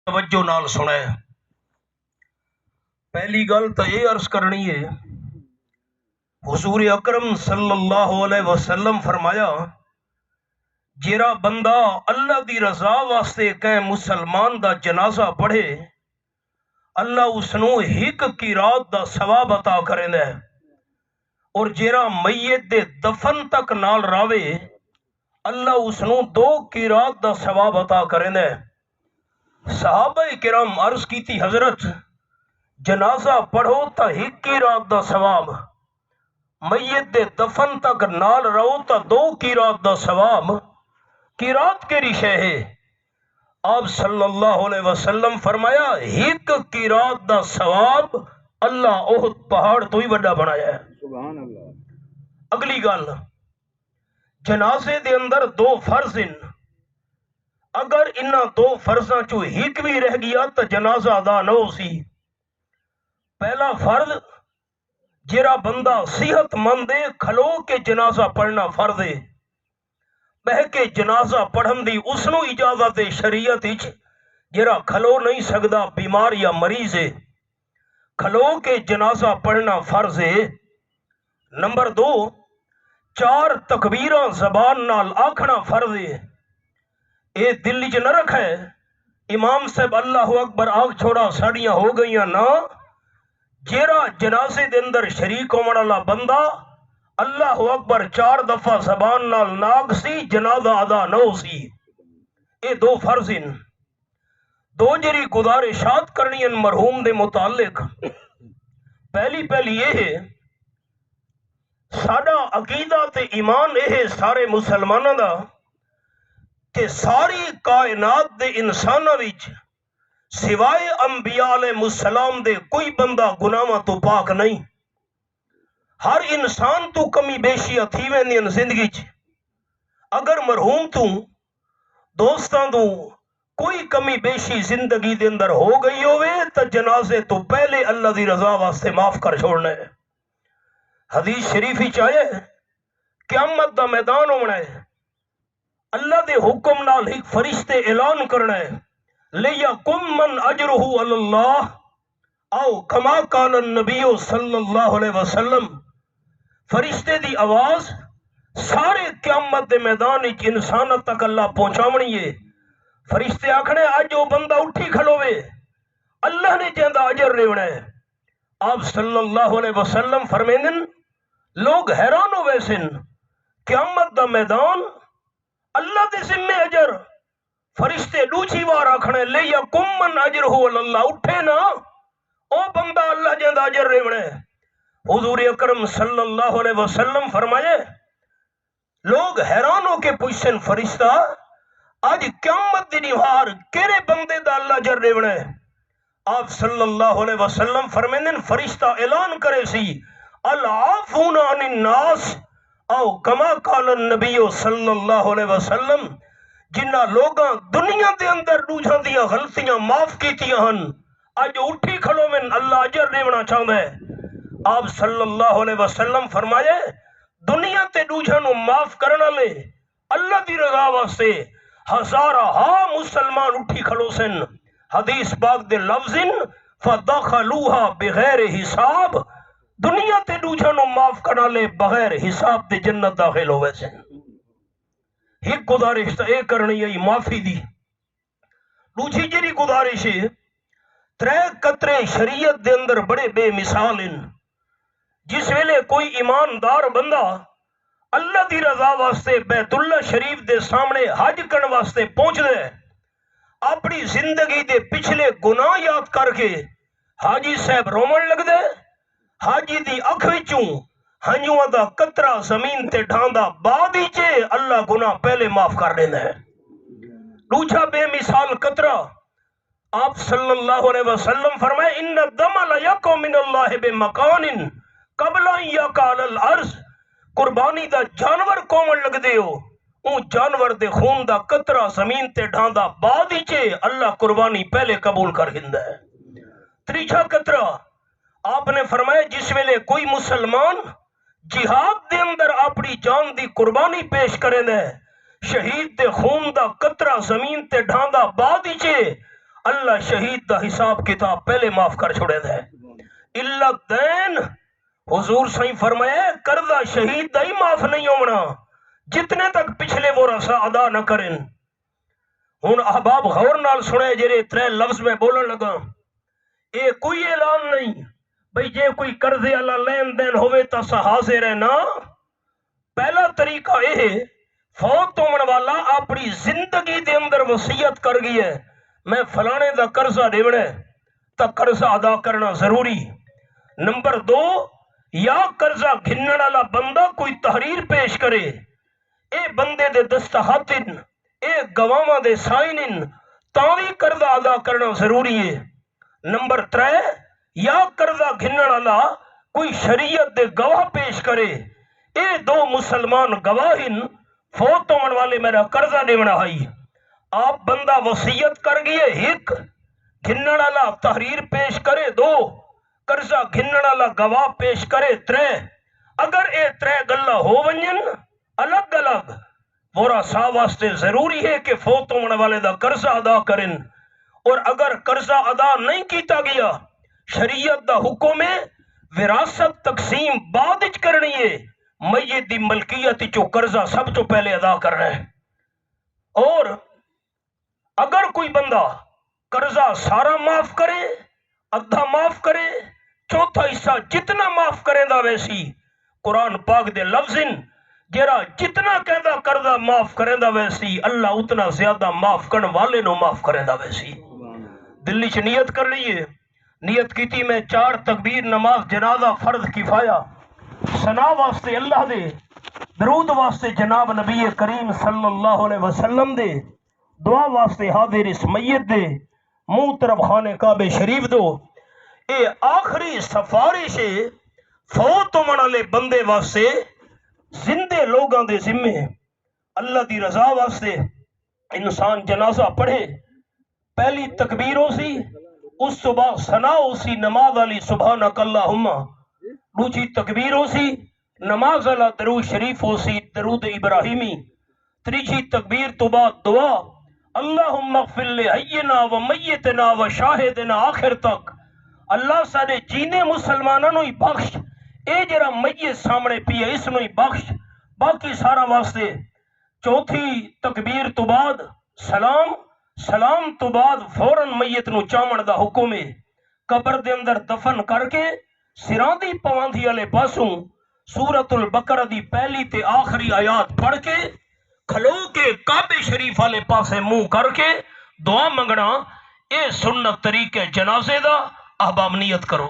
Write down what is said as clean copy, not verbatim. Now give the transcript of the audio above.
توجہ نال سنا ہے۔ پہلی گل تو یہ عرض کرنی ہے، حضور اکرم صلی اللہ علیہ وسلم فرمایا جیڑا بندہ اللہ دی رضا واسطے کہ مسلمان دا جنازہ پڑھے اللہ اسنوں ہک کی رات دا ثواب عطا کریندا ہے، اور جیڑا میت دے دفن تک نال راوے اللہ اسنوں 2 کی رات دا ثواب عطا کریندا ہے۔ صحابہ کرام عرض کیتی حضرت جنازہ پڑھو تا ہک کی رات دا ثواب، میت دے دفن تک نال رہو تا 2 کی رات دا ثواب، کی رات کے رشے ہے؟ آپ صلی اللہ علیہ وسلم فرمایا ہک کی رات دا ثواب اللہ احد پہاڑ تو ہی بڑا بنایا ہے۔ سبحان اللہ۔ اگلی گل، جنازے دے اندر 2 فرض ہیں، اگر انہاں 2 فرضاں چو ہک بھی رہ گیا تو جنازہ ادا نہ ہو سی۔ پہلا فرض جیڑا بندہ صحت مند ہے کھلو کے جنازہ پڑھنا فرض ہے، بہ کے جنازہ پڑھن دی اسنوں اجازت ہے شریعت وچ، جیڑا کھلو نہیں سکدا بیمار یا مریض ہے کھلو کے جنازہ پڑھنا فرض ہے۔ نمبر 2، 4 تکبیراں زبان نال آکھنا فرض ہے۔ اے دل وچ نہ رکھے امام صاحب اللہ اکبر آکھ چھوڑا ساڑیاں ہو گئیاں نا، جیڑا جنازے دے اندر شریک ہون والا بندہ اللہ اکبر 4 دفعہ زبان نال ناگ سی جنازہ ادا نہ ہو سی۔ اے 2 فرض ہیں۔ 2 جری گزارشات کرنی ہیں مرحوم دے متعلق۔ پہلی یہ ہے، ساڈا عقیدہ تے ایمان یہ ہے سارے مسلمانوں دا کہ ساری کائنات دے انساناں وچ سوائے انبیاء علیہ السلام دے کوئی بندہ گناہاں تو پاک نہیں۔ ہر انسان تو کمی بیشیاں تھی ویندیاں زندگی چ، اگر مرحوم تو دوستاں تو کوئی کمی بیشی زندگی دے اندر ہو گئی ہوئے تو جنازے تو پہلے اللہ دی رضا واسطے معاف کر چھوڑنا ہے۔ حدیث شریفی چاہے قیامت دا میدان ہونا ہے، اللہ دے حکم نال ایک فرشتے اعلان کرنا ہے لِيَقُمْ مَنْ أَجْرُهُ عَلَى اللَّهِ او کما قال النبی صلی اللہ علیہ وسلم۔ فرشتے دی آواز سارے قیامت دے میدان وچ انسانت تک اللہ پہنچاونی ہے۔ فرشتے آکھنے اج وہ بندہ اٹھی کھلوے اللہ نے جیندا اجر لیونا ہے۔ آپ صلی اللہ علیہ وسلم فرمیندن لوگ حیران ہوئے سن، قیامت دا میدان اللہ دے ذمے اجر، فرشتے دوسری بار آکھنے لِيَقُمْ مَنْ أَجْرُهُ عَلَى اللَّهِ اٹھے نا او بندہ اللہ جیندا اجر لیونا ہے۔ حضور اکرم صلی اللہ علیہ وسلم فرمائے لوگ حیران ہو کے پوچھن فرشتہ آج قیامت دی نہار کیڑے بندے دا اللہ اجر لیونا ہے؟ آپ صلی اللہ علیہ وسلم فرمیندن فرشتہ اعلان کرے سی العافون عن الناس او کما قال النبی صلی اللہ علیہ وسلم، جنہ لوگاں دنیا دے اندر دوجھاں دیاں غلطیاں معاف کیتیاں ہن اج اٹھی کھلو میں اللہ اجر دیونا چاہتا ہے۔ آپ صلی اللہ علیہ وسلم فرمائے دنیا تے دوجھاں نو معاف کرنا لے اللہ دی رضا واسطے ہزارہ مسلمان اٹھی کھلو سن۔ حدیث پاک دے لفظن فدخلوها بغیر حساب، دنیا تے دوجھاں نو معاف کرنا لے بغیر حساب تے جنت داخل ہوئے سن۔ ایک گزارش تو اے کرنی ہے معافی دی، دوسری جڑی گزارش ہے 3 قطرے شریعت دے اندر بڑے بے مثال ہیں۔ جس ویلے کوئی ایماندار بندہ اللہ دی رضا واسطے بیت اللہ شریف دے سامنے حج کرن واسطے پہنچ دے، اپنی زندگی دے پچھلے گناہ یاد کر کے حاجی صاحب رومن لگ دے، حاجی دی اکھ وچوں ہنجواں دا قطرہ زمین تے ڈھاندا بعد ہی چے اللہ گناہ پہلے معاف کر دینا ہے۔ دوجا بے مثال قطرہ آپ صلی اللہ علیہ وسلم فرمائے ان الدم لیقع من اللہ بمکان قبل ان یقع علی الارض، قربانی دا جانور کومن لگ دے ہو اون جانور دے خون دا قطرہ زمین تے ڈھاندا بعد ہی چے اللہ قربانی پہلے قبول کر ہندا ہے۔ تیجا قطرہ آپ نے فرمایا جس ویلے کوئی مسلمان جہاد دے اندر اپنی جان دی قربانی پیش کرے دے، شہید دے خون دا قطرہ زمین تے ڈھاندا بعد ہی چے اللہ شہید دا حساب کتاب پہلے معاف کر چھوڑے دے الا دین حضور صحیح فرمایا قرضہ شہید دا ہی معاف نہیں ہونا جتنے تک پچھلے وہ رسا ادا نہ کریں ہن احباب غور نال سنے جڑے ترے لفظ میں بولن لگا اے کوئی اعلان نہیں بھئی جے کوئی قرضے والا لین دین ہوئے تا حاضر ہے نا پہلا طریقہ یہ فوت ہونے والا اپنی زندگی دے اندر وصیت کر گئی ہے میں فلانے دا قرضہ دیونا ہے تا قرضہ ادا کرنا ضروری نمبر 2 یا قرضہ گھننے والا بندہ کوئی تحریر پیش کرے اے بندے دے دستخط اے گواواں دے سائن تاوی قرضہ ادا کرنا ضروری ہے نمبر 3 یا قرضہ گھننے والا کوئی شریعت دے گواہ پیش کرے اے 2 مسلمان گواہن فوت ہونے والے میرا قرضہ دیونا ہے آپ بندہ وصیت کر گئے ایک گھننے والا تحریر پیش کرے 2 قرضہ گھننے والا گواہ پیش کرے 3 اگر اے 3 گلا ہو ونجن الگ الگ ورثہ واسطے ضروری ہے کہ فوت ہونے والے دا قرضہ ادا کریں اور اگر قرضہ ادا نہیں کیتا گیا شریعت دا حکم ہے وراثت تقسیم بعد وچ کرنی ہے میت دی ملکیت چو قرضہ سب تو پہلے ادا کرنا ہے اور اگر کوئی بندہ قرضہ سارا معاف کرے ادھا معاف کرے چوتھا حصہ جتنا معاف کرے دا ویسی قرآن پاک دے لفظن جرا جتنا کہدا قرضہ معاف کرے دا ویسی اللہ اتنا زیادہ معاف کرنے والے نو معاف کرے دا ویسی دلی چ نیت کر لیے نیت کیتی میں 4 تکبیر نماز جنازہ فرض کفایہ ثنا واسطے اللہ دے درود واسطے جناب نبی کریم صلی اللہ علیہ وسلم دے دعا واسطے حاضر اس میت دے منہ طرف خانے کعبے شریف دو اے آخری سفارش فوت ہونے والے بندے واسطے زندے لوگاں دے ذمے اللہ دی رضا واسطے انسان جنازہ پڑھے پہلی تکبیر ہو سی اس صبح ثنا ہو سی نماز علی سبحانک اللہم دوسری تکبیر ہو سی نماز علی درود شریف ہو سی درود ابراہیمی تیسری تکبیر تو بعد دعا اللہم اغفر لحینا و میتنا و شاہدنا آخر تک اللہ سارے جینے مسلمانوں ہی بخش اے جرا میت سامنے پیے اس نو ہی بخش باقی سارا واسطے چوتھی تکبیر تو بعد سلام تو بعد فوراً میت نو چامن دا حکم ہے قبر دے اندر دفن کر کے سراں دی پواندھی والے پاسوں سورۃ البقرہ دی پہلی تے آخری آیات پڑھ کے کھلو کے کعبے شریف والے پاسے منہ کر کے دعا منگنا اے سنت طریقے جنازے دا احباب نیت کرو